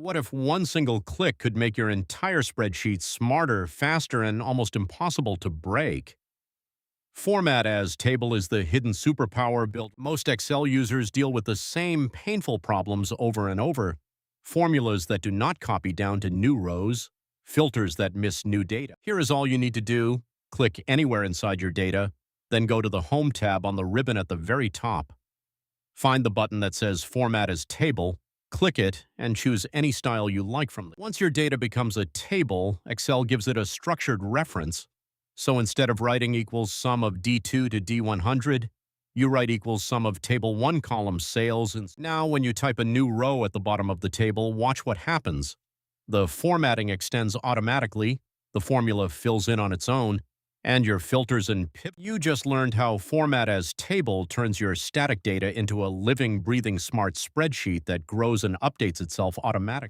What if one single click could make your entire spreadsheet smarter, faster, and almost impossible to break? Format as table is the hidden superpower built. Most Excel users deal with the same painful problems over and over. Formulas that do not copy down to new rows, filters that miss new data. Here is all you need to do. Click anywhere inside your data, then go to the Home tab on the ribbon at the very top. Find the button that says Format as Table, click it, and choose any style you like from it. Once your data becomes a table, Excel gives it a structured reference. So instead of writing equals sum of D2 to D100, you write equals sum of table 1 column sales. And now when you type a new row at the bottom of the table, watch what happens. The formatting extends automatically, the formula fills in on its own, and your filters and pip. You just learned how Format as Table turns your static data into a living, breathing smart spreadsheet that grows and updates itself automatically.